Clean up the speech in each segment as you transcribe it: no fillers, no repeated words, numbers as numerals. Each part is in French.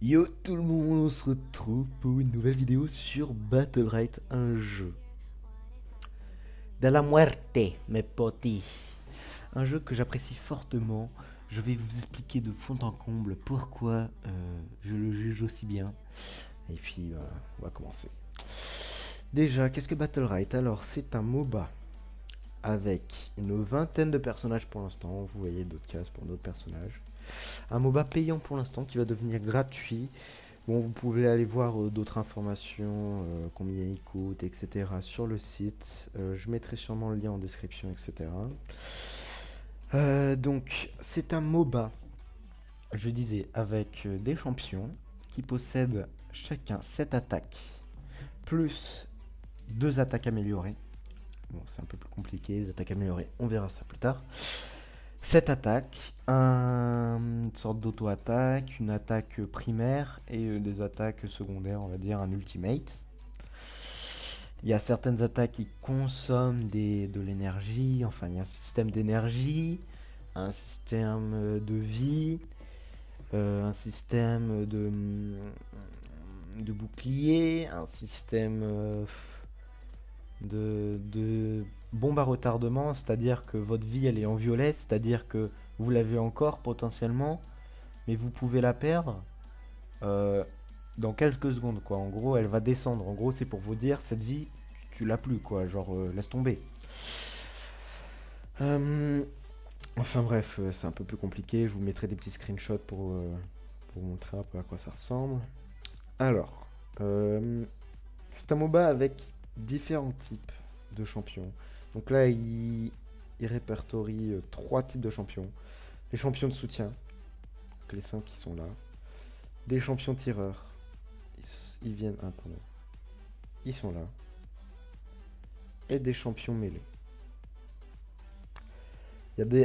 Yo tout le monde, on se retrouve pour une nouvelle vidéo sur Battlerite, un jeu de la muerte, mes potis. Un jeu que j'apprécie fortement. Je vais vous expliquer de fond en comble pourquoi je le juge aussi bien. Et puis, on va commencer. Déjà, qu'est-ce que Battlerite? Alors, c'est un MOBA avec une vingtaine de personnages pour l'instant. Vous voyez d'autres cases pour d'autres personnages. Un MOBA payant pour l'instant qui va devenir gratuit. Bon, vous pouvez aller voir d'autres informations, combien il coûte, etc. sur le site. Je mettrai sûrement le lien en description, etc. Donc, c'est un MOBA, je disais, avec des champions qui possèdent chacun 7 attaques, plus 2 attaques améliorées. Bon, c'est un peu plus compliqué, les attaques améliorées, on verra ça plus tard. 7 attaques, une sorte d'auto-attaque, une attaque primaire et des attaques secondaires, on va dire un ultimate. Il y a certaines attaques qui consomment de l'énergie, enfin il y a un système d'énergie, un système de vie, un système de bouclier, un système de bombe à retardement, c'est-à-dire que votre vie elle est en violet, c'est-à-dire que vous l'avez encore potentiellement, mais vous pouvez la perdre euh, dans quelques secondes quoi. En gros, elle va descendre. En gros, c'est pour vous dire cette vie, tu l'as plus quoi. Genre, laisse tomber. Euh, enfin bref, c'est un peu plus compliqué. Je vous mettrai des petits screenshots pour vous montrer un peu à quoi ça ressemble. Alors, c'est un MOBA avec différents types de champions. Donc là, il répertorie 3 types de champions. Les champions de soutien, donc les 5 qui sont là. Des champions tireurs. Ils viennent. Ah, pardon. Ils sont là. Et des champions mêlés.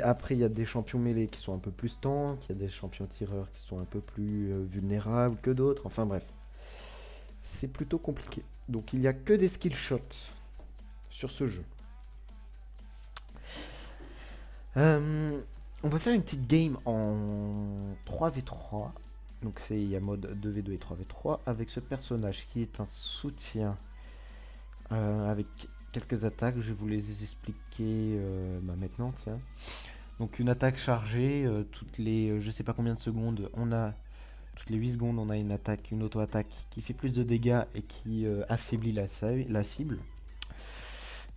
Après, il y a des champions mêlés qui sont un peu plus tank. Il y a des champions tireurs qui sont un peu plus vulnérables que d'autres. Enfin bref. C'est plutôt compliqué. Donc il n'y a que des skill shots sur ce jeu. On va faire une petite game en 3v3. Donc il y a mode 2v2 et 3v3 avec ce personnage qui est un soutien avec quelques attaques. Je vais vous les expliquer maintenant. Tiens. Donc une attaque chargée toutes les je sais pas combien de secondes. Toutes les 8 secondes on a une attaque, une auto-attaque qui fait plus de dégâts et qui affaiblit la cible.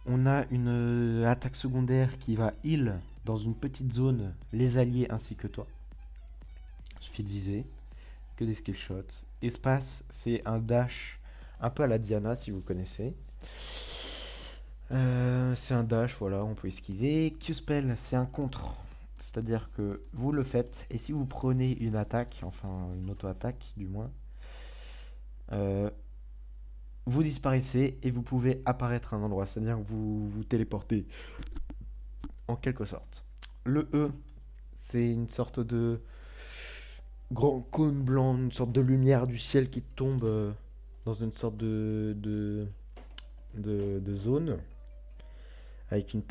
On a une attaque secondaire qui va heal dans une petite zone les alliés ainsi que toi. Il suffit de viser, que des skill shots. Espace, c'est un dash un peu à la Diana si vous connaissez. C'est un dash, voilà, on peut esquiver. Q-spell, c'est un contre. C'est-à-dire que vous le faites, et si vous prenez une attaque, enfin une auto-attaque du moins, euh, vous disparaissez et vous pouvez apparaître à un endroit. C'est-à-dire que vous vous téléportez en quelque sorte. Le E, c'est une sorte de grand cône blanc, une sorte de lumière du ciel qui tombe dans une sorte de zone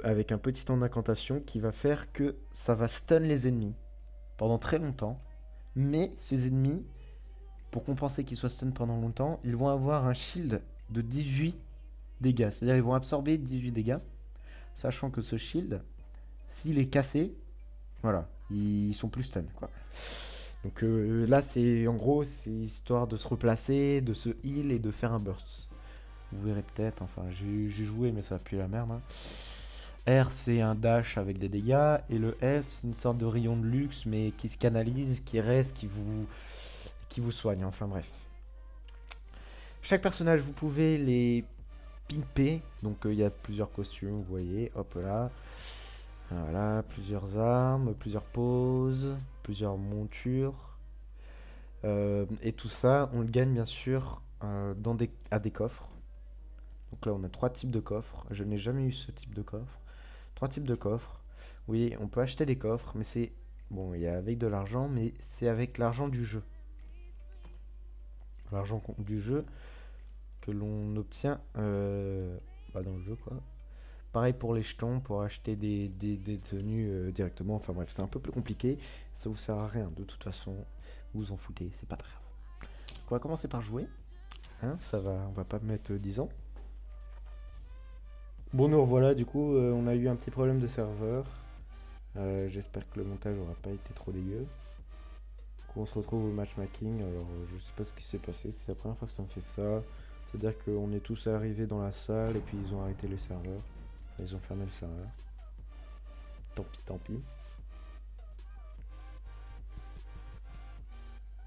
avec un petit temps d'incantation qui va faire que ça va stun les ennemis pendant très longtemps. Mais ces ennemis, pour compenser qu'ils soient stun pendant longtemps, ils vont avoir un shield de 18 dégâts. C'est-à-dire ils vont absorber 18 dégâts, sachant que ce shield, s'il est cassé, voilà, ils sont plus stun quoi. Donc là, c'est en gros, c'est histoire de se replacer, de se heal et de faire un burst. Vous verrez peut-être, enfin, j'ai joué, mais ça pue la merde. Hein. R, c'est un dash avec des dégâts, et le F, c'est une sorte de rayon de luxe, mais qui se canalise, qui reste, qui vous soigne. Enfin bref. Chaque personnage, vous pouvez les pimper. Donc il y a plusieurs costumes, vous voyez. Hop là. Voilà, plusieurs armes, plusieurs poses, plusieurs montures. Et tout ça, on le gagne bien sûr à des coffres. Donc là, on a 3 types de coffres. Je n'ai jamais eu ce type de coffre. 3 types de coffres. Oui, on peut acheter des coffres, mais c'est... Bon, il y a avec de l'argent, mais c'est avec l'argent du jeu. L'argent du jeu que l'on obtient dans le jeu, quoi. Pareil pour les jetons, pour acheter des tenues directement. Enfin bref, c'est un peu plus compliqué. Ça vous sert à rien, de toute façon. Vous vous en foutez, c'est pas grave. On va commencer par jouer. Hein, ça va, on va pas mettre 10 ans. Bon, nous revoilà, du coup, on a eu un petit problème de serveur. J'espère que le montage aura pas été trop dégueu. Du coup, on se retrouve au matchmaking. Alors, je sais pas ce qui s'est passé, c'est la première fois que ça me fait ça. C'est-à-dire qu'on est tous arrivés dans la salle et puis ils ont arrêté les serveurs. Enfin, ils ont fermé le serveur. Tant pis, tant pis.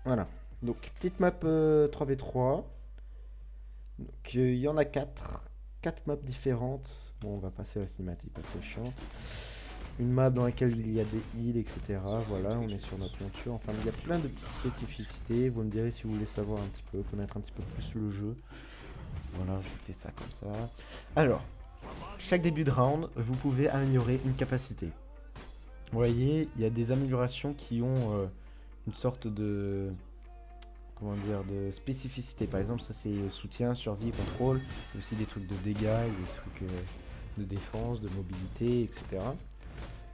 Voilà. Donc, petite map 3v3. Donc, il y en a 4. 4 maps différentes. Bon, on va passer à la cinématique parce que c'est chiant. Une map dans laquelle il y a des îles, etc. Voilà, on est sur notre monture. Enfin, il y a plein de petites spécificités. Vous me direz si vous voulez savoir un petit peu, connaître un petit peu plus le jeu. Voilà, je fais ça comme ça. Alors, chaque début de round, vous pouvez améliorer une capacité. Vous voyez, il y a des améliorations qui ont une sorte de... Comment dire, de spécificité. Par exemple, ça c'est soutien, survie, contrôle. Il y a aussi des trucs de dégâts, des trucs de défense, de mobilité, etc.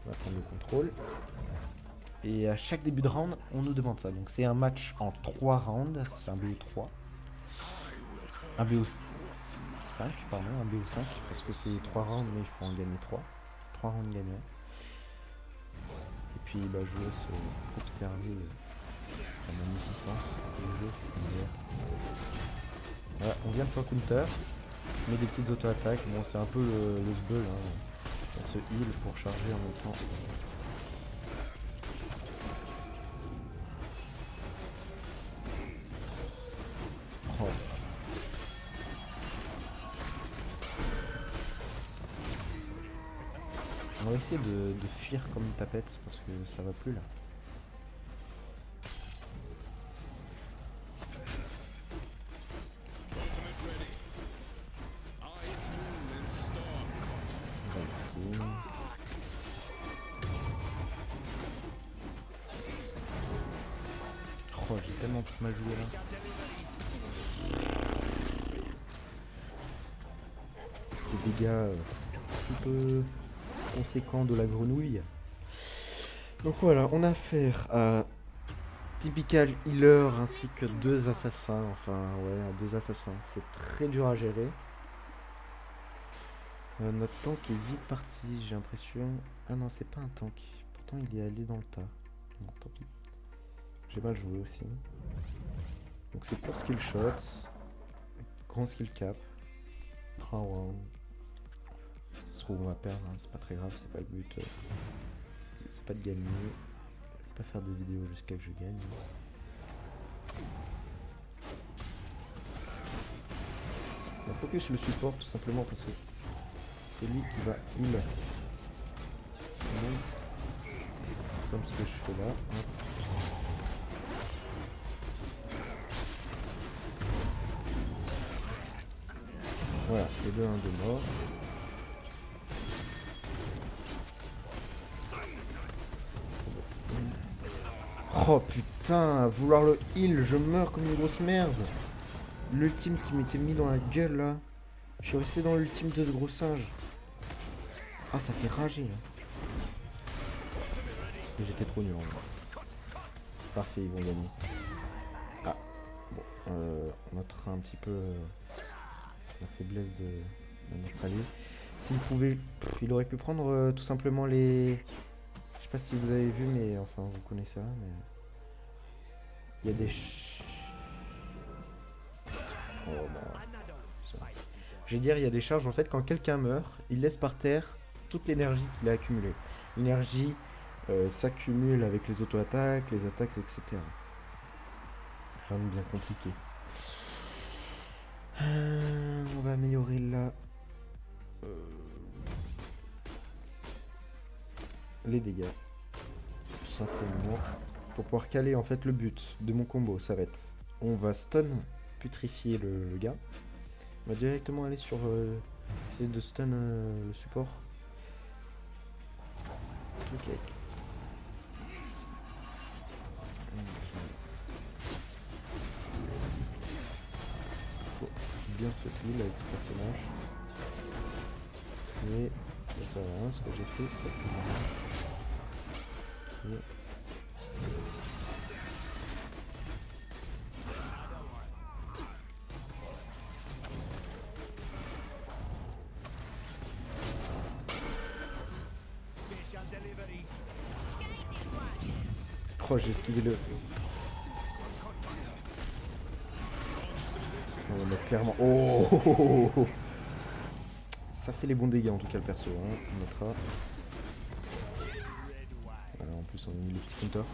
On va prendre le contrôle. Et à chaque début de round, on nous demande ça. Donc c'est un match en 3 rounds. C'est un BO3. Un BO5, pardon, un BO5. Parce que c'est 3 rounds, mais il faut en gagner 3. 3 rounds gagnants. Et puis bah, je vous laisse observer la magnificence du jeu. Voilà, on vient de faire counter. On met des petites auto-attaques. Bon, c'est un peu le sbull. Hein. On se heal pour charger en même temps. Oh. On va essayer de fuir comme une tapette parce que ça va plus là. Oh, j'ai tellement mal joué là. Les dégâts un peu conséquents de la grenouille. Donc voilà, on a affaire à typical healer ainsi que 2 assassins. Enfin, ouais, 2 assassins. C'est très dur à gérer. Notre tank est vite parti, j'ai l'impression. Ah non, c'est pas un tank. Pourtant, il est allé dans le tas. Bon, tant pis. J'ai mal joué aussi. Donc c'est pour skill shot. Grand skill cap. 3 rounds. Si ça se trouve on va perdre, hein, c'est pas très grave, c'est pas le but. C'est pas de gagner. Je vais pas faire des vidéos jusqu'à que je gagne. On focus le support tout simplement parce que c'est lui qui va heal. Comme ce que je fais là. Hop. Voilà, les deux 1 de mort. Oh putain, à vouloir le heal, je meurs comme une grosse merde. L'ultime qui m'était mis dans la gueule là. Je suis resté dans l'ultime de ce gros singe. Ah, ça fait rager là. J'étais trop nul en vrai. Parfait, ils vont gagner. Ah, bon, on notera un petit peu la faiblesse de notre allié. S'il pouvait, il aurait pu prendre tout simplement les... Je sais pas si vous avez vu, mais enfin vous connaissez ça, mais... Il y a des... Oh non. Je vais dire, il y a des charges, en fait, quand quelqu'un meurt, il laisse par terre toute l'énergie qu'il a accumulée. L'énergie s'accumule avec les auto-attaques, les attaques, etc. Rien de bien compliqué. On va améliorer là les dégâts. Tout simplement. Pour pouvoir caler en fait le but de mon combo, ça va être... On va stun, putrifier le gars. On va directement aller sur... essayer de stun le support. Ok. Faut bien se heal avec ce personnage. Et ça va, ce que j'ai fait, c'est que... proche, j'ai esquivé le... On va mettre clairement... Oh. Ça fait les bons dégâts en tout cas le perso, hein. On mettra... Voilà, en plus on a mis les petits counters.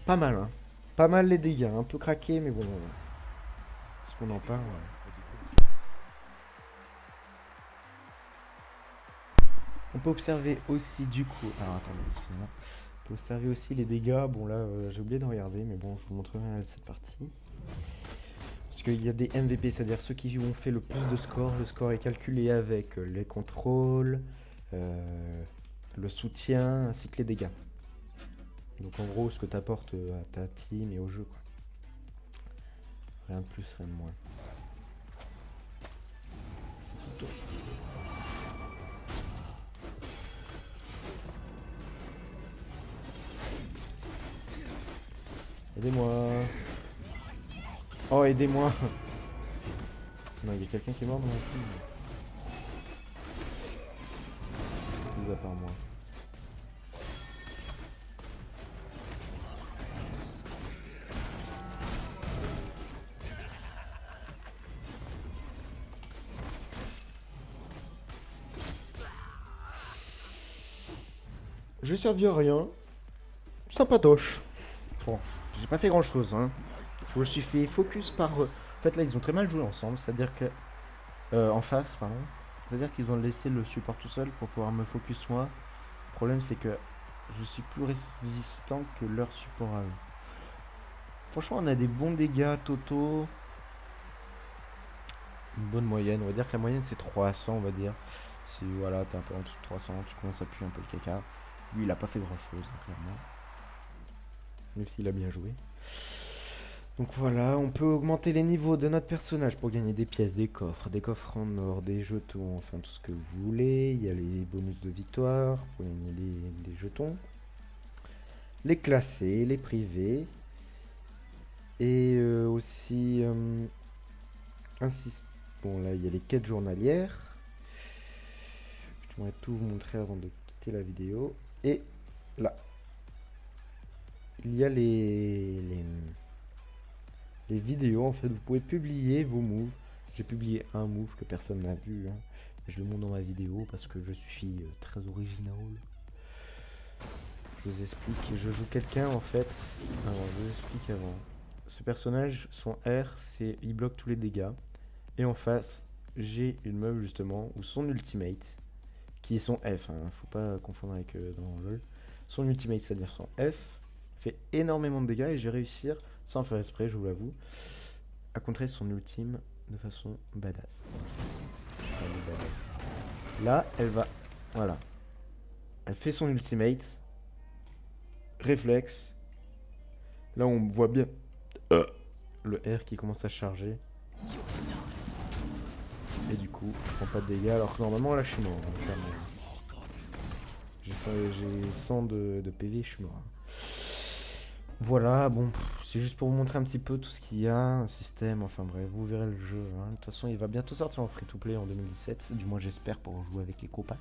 Pas mal, hein. Pas mal les dégâts, un peu craqué, mais bon... Est-ce qu'on en parle? On peut observer aussi du coup... Alors attendez, excusez-moi. On peut observer aussi les dégâts. Bon là, j'ai oublié de regarder, mais bon, je vous montrerai cette partie. Parce qu'il y a des MVP, c'est-à-dire ceux qui ont fait le plus de score. Le score est calculé avec les contrôles, le soutien, ainsi que les dégâts. Donc en gros, ce que tu apportes à ta team et au jeu, quoi. Rien de plus, rien de moins. Aidez-moi. Oh, aidez-moi. Non, il y a quelqu'un qui est mort dans ma team. Mis à part moi. J'ai servi à rien. Sympatoche. Bon, j'ai pas fait grand chose, hein. Je me suis fait focus par... En fait là ils ont très mal joué ensemble, c'est-à-dire que... en face, pardon. C'est-à-dire qu'ils ont laissé le support tout seul pour pouvoir me focus moi. Le problème c'est que je suis plus résistant que leur support à eux. Franchement on a des bons dégâts totaux. Une bonne moyenne, on va dire que la moyenne c'est 300 on va dire. Si voilà, t'es un peu en dessous de 300, tu commences à puer un peu le caca. Lui il a pas fait grand chose, clairement. Même s'il a bien joué. Donc voilà, on peut augmenter les niveaux de notre personnage pour gagner des pièces, des coffres en or, des jetons, enfin tout ce que vous voulez. Il y a les bonus de victoire pour gagner les jetons. Les classés, les privés. Et aussi... bon là, il y a les quêtes journalières. Je voudrais tout vous montrer avant de quitter la vidéo. Et là, il y a les vidéos. En fait, vous pouvez publier vos moves. J'ai publié un move que personne n'a vu, hein. Je le montre dans ma vidéo parce que je suis très original. Je vous explique. Je joue quelqu'un en fait. Alors je vous explique avant. Ce personnage, son R, c'est il bloque tous les dégâts. Et en face, j'ai une meuf justement, ou son ultimate, qui est son F, hein. Faut pas confondre avec dans LoL. Son ultimate, c'est-à-dire son F, fait énormément de dégâts et j'ai réussi, sans faire exprès, je vous l'avoue, à contrer son ultime de façon badass. Là, elle va... Voilà. Elle fait son ultimate. Réflexe. Là, on voit bien le R qui commence à charger. Et du coup, je prends pas de dégâts alors que normalement, là, je suis mort. J'ai 100 de PV, je suis mort. Voilà, bon, c'est juste pour vous montrer un petit peu tout ce qu'il y a, un système, enfin bref, vous verrez le jeu, hein. De toute façon, il va bientôt sortir en free-to-play en 2017, du moins j'espère pour jouer avec les copains.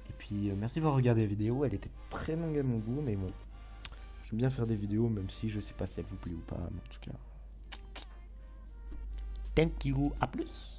Et puis, merci d'avoir regardé la vidéo, elle était très longue à mon goût, mais bon, j'aime bien faire des vidéos, même si je sais pas si elle vous plaît ou pas, mais en tout cas... Thank you, à plus.